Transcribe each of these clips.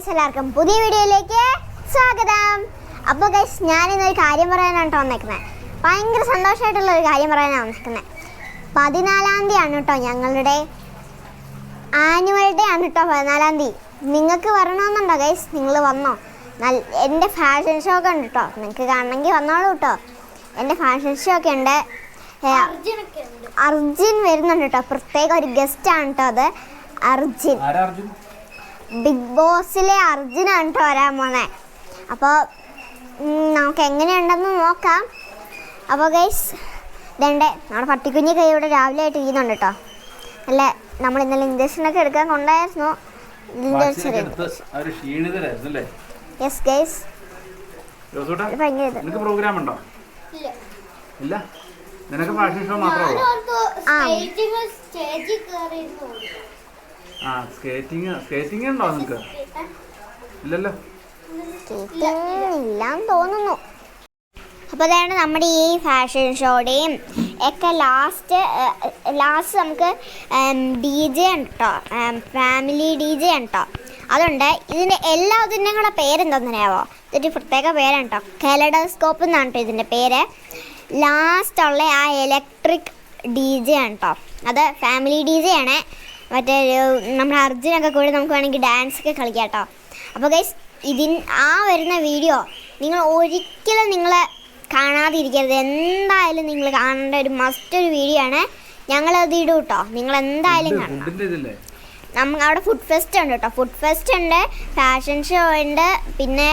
Guys, എല്ലാവർക്കും പുതിയ വീഡിയോയിലേക്ക് സ്വാഗതം. അപ്പോൾ ഗൈസ്, ഞാനിന്നൊരു കാര്യം പറയാനാണ് കേട്ടോ വന്നേക്കുന്നത്. ഭയങ്കര സന്തോഷമായിട്ടുള്ള ഒരു കാര്യം പറയാനാണ് വന്നേക്കുന്നത്. 14-ാം തീയതിയാണ് കേട്ടോ ഞങ്ങളുടെ ആനുവൽ ഡേ ആണ് കേട്ടോ. 14-ാം തീയതി നിങ്ങൾക്ക് വരണമെന്നുണ്ടോ ഗൈസ്? നിങ്ങൾ വന്നോ? എൻ്റെ ഫാഷൻ ഷോ ഒക്കെ ഉണ്ട് കേട്ടോ. നിങ്ങൾക്ക് കാണണമെങ്കിൽ വന്നോളൂ കേട്ടോ. എൻ്റെ ഫാഷൻ ഷോ ഒക്കെ ഉണ്ട്. അർജുൻ വരുന്നുണ്ട് കേട്ടോ. പ്രത്യേക ഒരു ഗസ്റ്റാണ് കേട്ടോ. അത് അർജുൻ, ബിഗ് ബോസിലെ അർജുനാണ് കേട്ടോ വരാൻ പോന്നെ. അപ്പോൾ നമുക്ക് എങ്ങനെയുണ്ടെന്ന് നോക്കാം. അപ്പോൾ ഗൈസ്, ഇതെൻ്റെ നമ്മുടെ പട്ടിക്കുഞ്ഞി കൈ ഇവിടെ രാവിലെ ആയിട്ട് ഇരിക്കുന്നുണ്ട് കേട്ടോ. അല്ല, നമ്മൾ ഇന്നലെ ഇഞ്ചക്ഷനൊക്കെ എടുക്കാൻ കൊണ്ടായിരുന്നു. യെസ് ഗൈസ്, പ്രോഗ്രാം ഉണ്ടോ? ഇല്ല, നിനക്ക് ഫാഷൻ ഷോ മാത്രമേ സ്കേറ്റിംഗ് ഉണ്ടോ നിനക്ക്? ഇല്ലല്ലോ, ഇല്ലാന്ന് തോന്നുന്നു. അപ്പോൾ അതാണ് നമ്മുടെ ഈ ഫാഷൻ ഷോയുടെയും ഒക്കെ ലാസ്റ്റ് നമുക്ക് DJ ഉണ്ട് കേട്ടോ. ഫാമിലി DJ ഉണ്ട് കേട്ടോ. അതുണ്ട്. ഇതിൻ്റെ കൂടെ പേരെന്താണെന്നറിയാമോ? ഇതൊരു പ്രത്യേക പേരാണ് കേട്ടോ. കെലഡോസ്കോപ്പ് എന്നാണ് കേട്ടോ ഇതിൻ്റെ പേര്. ലാസ്റ്റുള്ള ആ ഇലക്ട്രിക് DJ ആണ് കേട്ടോ. അത് ഫാമിലി DJ ആണ്. മറ്റേ നമ്മുടെ അർജുനൊക്കെ കൂടി നമുക്ക് വേണമെങ്കിൽ ഡാൻസൊക്കെ കളിക്കാം കേട്ടോ. അപ്പോൾ ഗൈസ്, വരുന്ന വീഡിയോ നിങ്ങൾ ഒരിക്കലും കാണാതിരിക്കരുത്. എന്തായാലും നിങ്ങൾ കാണേണ്ട ഒരു മസ്റ്റൊരു വീഡിയോ ആണ്. ഞങ്ങളത് ഇടും കേട്ടോ. നിങ്ങൾ എന്തായാലും കാണണം. നമുക്ക് അവിടെ ഫുഡ് ഫെസ്റ്റ് ഉണ്ട് കേട്ടോ. ഫുഡ് ഫെസ്റ്റ് ഉണ്ട്, ഫാഷൻ ഷോ ഉണ്ട്, പിന്നെ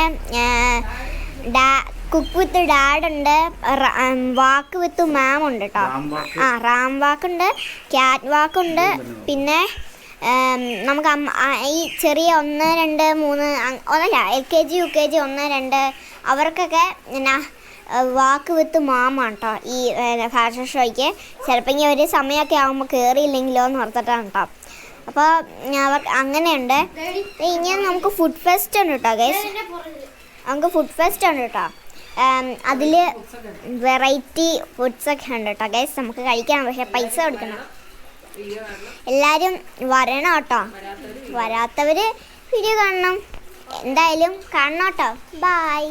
കുക്ക് വിത്ത് ഡാഡ് ഉണ്ട്, വാക്ക് വിത്ത് മാം ഉണ്ട് കേട്ടോ. റാം വാക്കുണ്ട്, ക്യാറ്റ് വാക്കുണ്ട്, പിന്നെ നമുക്ക് ഈ ചെറിയ 1, 2, 3 ഒന്നല്ല, LKG UKG 1, 2 അവർക്കൊക്കെ പിന്നെ വാക്ക് വിത്ത് മാമാണ് കേട്ടോ ഈ ഫാഷൻ ഷോയ്ക്ക്. ചിലപ്പോൾ ഇനി ഒരു സമയമൊക്കെ ആകുമ്പോൾ കയറിയില്ലെങ്കിലോ എന്ന് ഓർത്തിട്ടാണ് കേട്ടോ. അപ്പോൾ അങ്ങനെയുണ്ട്. ഇനി നമുക്ക് ഫുഡ് ഫെസ്റ്റ് ഉണ്ട് കേട്ടോ ഗൈസ്. നമുക്ക് ഫുഡ് ഫെസ്റ്റ് ഉണ്ട് കേട്ടോ. അതിൽ വെറൈറ്റി ഫുഡ്സൊക്കെ ഉണ്ട് കേട്ടോ ഗൈസ്. നമുക്ക് കഴിക്കണം, പക്ഷേ പൈസ കൊടുക്കണം. എല്ലാവരും വരണം കേട്ടോ. വരാത്തവർ വീഡിയോ കാണണം, എന്തായാലും കാണണം കേട്ടോ. ബൈ.